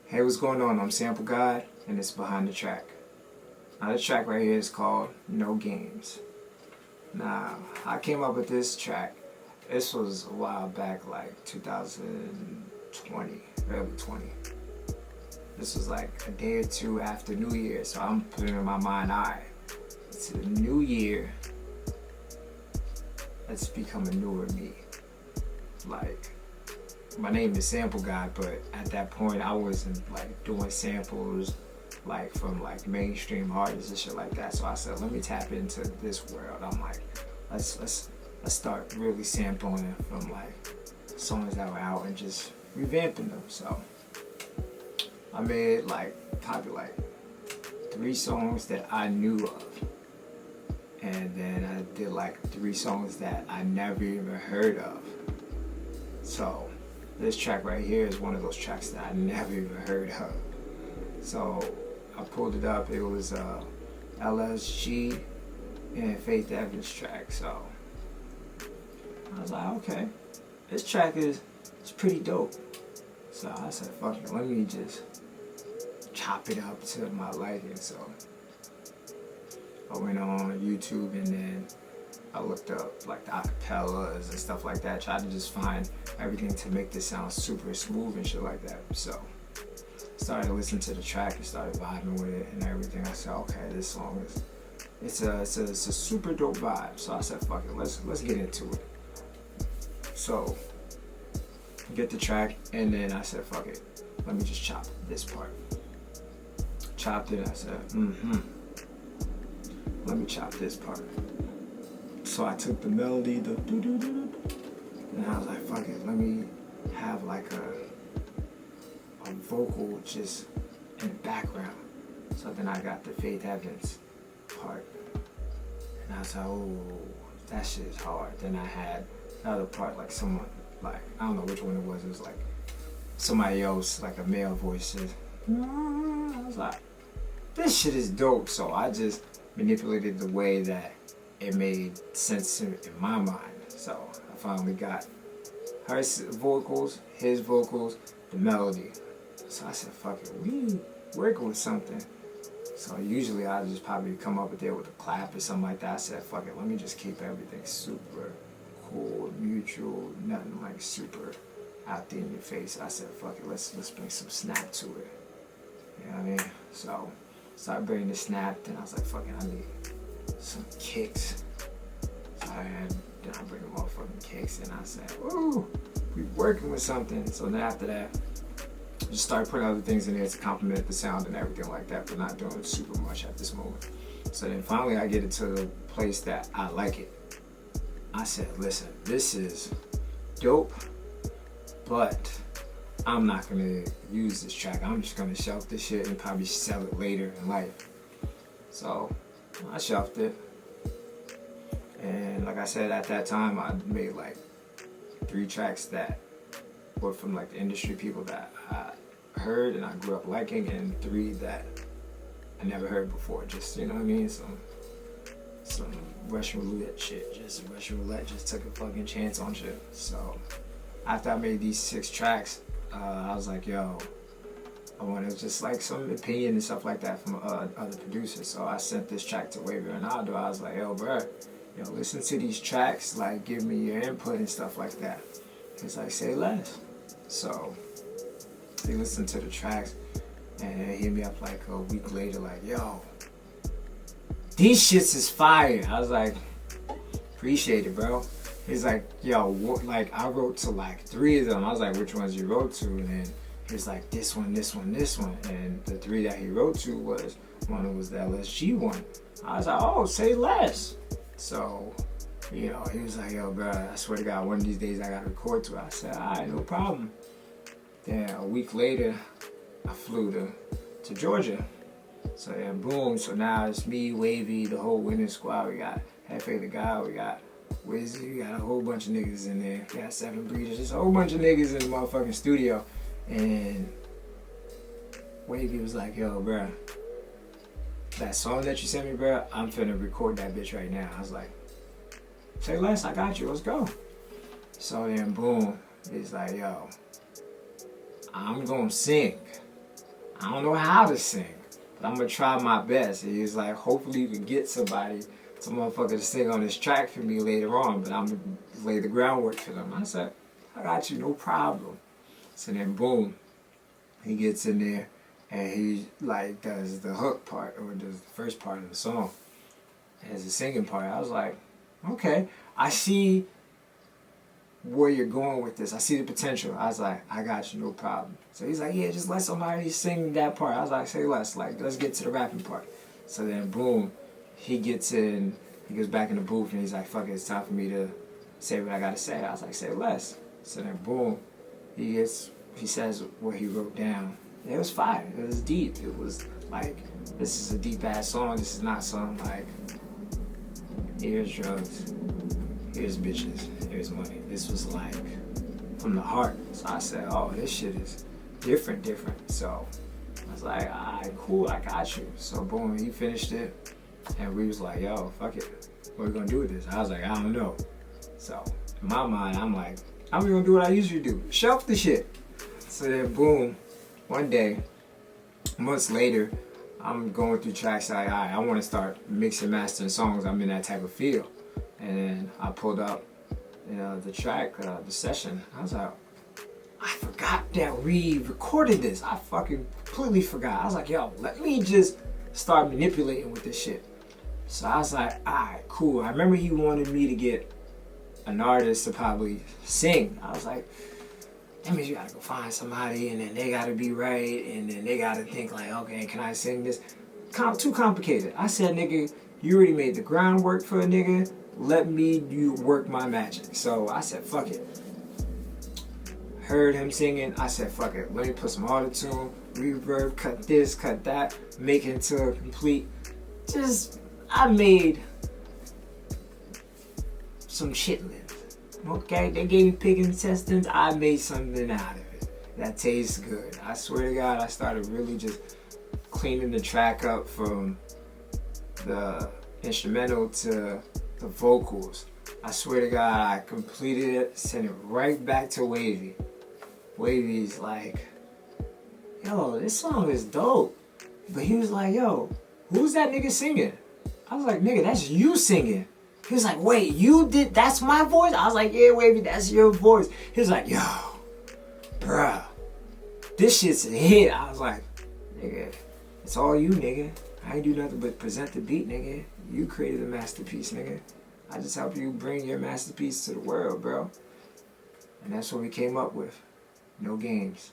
Hey, what's going on? I'm Sample God, and it's Behind the Track. Now, this track right here is called No Games. Now, I came up with this track. This was a while back, like 2020, early 20. This was like a day or two after New Year, so I'm putting in my mind, alright, it's a new year. Let's become a newer me. Like, my name is Sample God, but at that point I wasn't like doing samples like from like mainstream artists and shit like that. So I said, let me tap into this world. I'm like, let's start really sampling from like songs that were out and just revamping them. So I made like probably like 3 songs that I knew of, and then I did like 3 songs that I never even heard of. So this track right here is one of those tracks that I never even heard of. So I pulled it up. It was LSG and Faith Evans track. So I was like, okay, this track it's pretty dope. So I said, fuck it, let me just chop it up to my liking. So I went on YouTube and then I looked up like the acapellas and stuff like that, tried to just find everything to make this sound super smooth and shit like that. So started listening to the track and started vibing with it and everything. I said, okay, this song it's a super dope vibe. So I said, fuck it, let's get into it. So get the track, and then I said, fuck it, let me just chop this part. Chopped it. I said, let me chop this part. So I took the melody, the do-do-do-do, and I was like, fuck it, let me have like a vocal just in the background. So then I got the Faith Evans part. And I was like, oh, that shit is hard. Then I had the other part, like someone, like, I don't know which one it was like somebody else, like a male voice says, I was like, this shit is dope. So I just manipulated the way that it made sense in my mind. So I finally got her vocals, his vocals, the melody. So I said, fuck it, we working with something. So usually I just probably come up with it with a clap or something like that. I said, fuck it, let me just keep everything super cool, mutual, nothing like super out there in your face. I said, fuck it, let's bring some snap to it. You know what I mean? So started bringing the snap, then I was like, fuck it, I need some kicks. So then I bring the motherfucking kicks, and I said, ooh, we working with something. So then after that, just started putting other things in there to complement the sound and everything like that, but not doing super much at this moment. So then finally I get it to the place that I like it. I said, listen, this is dope, but I'm not gonna use this track. I'm just gonna shelf this shit and probably sell it later in life. So I shelved it. And like I said, at that time I made like 3 tracks that were from like the industry people that I heard and I grew up liking, and 3 that I never heard before. Just, you know what I mean? Some Russian roulette shit. Just Russian roulette just took a fucking chance on shit. So after I made these 6 tracks, I was like, yo, I wanted just like some opinion and stuff like that from other producers. So I sent this track to Wavy Ronaldo. I was like, yo, bro, listen to these tracks, like give me your input and stuff like that. He's like, say less. So he listened to the tracks and he hit me up like a week later, like, yo, these shits is fire. I was like, appreciate it, bro. He's like, yo, like I wrote to like 3 of them. I was like, which ones you wrote to? And then he's like, this one, this one, this one. And the 3 that he wrote to was, one was the LSG one. I was like, oh, say less. So, he was like, yo, bro, I swear to God, one of these days I gotta record to it. I said, all right, no problem. Then a week later, I flew to Georgia. So then boom, so now it's me, Wavy, the whole winning squad. We got Hefe the Guy, we got Wizzy, we got a whole bunch of niggas in there. We got 7 Breeders, just a whole bunch of niggas in the motherfucking studio. And Wavy was like, yo, bro, that song that you sent me, bro, I'm finna record that bitch right now. I was like, say less, I got you, let's go. So then boom, it's like, yo, I'm gonna sing. I don't know how to sing, but I'm gonna try my best. And he was like, hopefully you can get somebody, some motherfucker to sing on this track for me later on, but I'm gonna lay the groundwork for them. I said, I got you, no problem. So then boom, he gets in there and he like does the hook part or does the first part of the song as the singing part. I was like, okay, I see where you're going with this. I see the potential. I was like, I got you, no problem. So he's like, yeah, just let somebody sing that part. I was like, say less. Like, let's get to the rapping part. So then, boom, he gets in. He goes back in the booth and he's like, fuck it, it's time for me to say what I gotta say. I was like, say less. So then, boom, he says what he wrote down. It was fire. It was deep. It was like, this is a deep ass song. This is not something like, here's drugs, here's bitches, here's money. This was like from the heart. So I said, oh, this shit is different. So I was like, alright, cool, I got you. So boom, he finished it and we was like, yo, fuck it. What are we gonna do with this? I was like, I don't know. So in my mind, I'm like, I'm gonna do what I usually do. Shelf the shit. So then boom, one day, months later, I'm going through tracks like, alright, I want to start mixing, mastering songs. I'm in that type of field. And then I pulled up the track, the session. I was like, I forgot that we recorded this. I fucking completely forgot. I was like, yo, let me just start manipulating with this shit. So I was like, alright, cool. I remember he wanted me to get an artist to probably sing. I was like, that means you gotta go find somebody, and then they gotta be right, and then they gotta think like, okay, can I sing this? Too complicated. I said, nigga, you already made the groundwork for a nigga. Let me you work my magic. So I said, fuck it. Heard him singing. I said, fuck it. Let me put some auto-tune, reverb, cut this, cut that, make it into a complete. I made some chitlins. Okay, they gave me pig intestines. I made something out of it that tastes good. I swear to God, I started really just cleaning the track up from the instrumental to the vocals. I swear to God, I completed it, sent it right back to Wavy. Wavy's like, yo, this song is dope. But he was like, yo, who's that nigga singing? I was like, nigga, that's you singing. He was like, wait, you did, that's my voice? I was like, yeah, Wavy, that's your voice. He was like, yo, bruh, this shit's a hit. I was like, nigga, it's all you, nigga. I ain't do nothing but present the beat, nigga. You created a masterpiece, nigga. I just help you bring your masterpiece to the world, bro. And that's what we came up with. No games.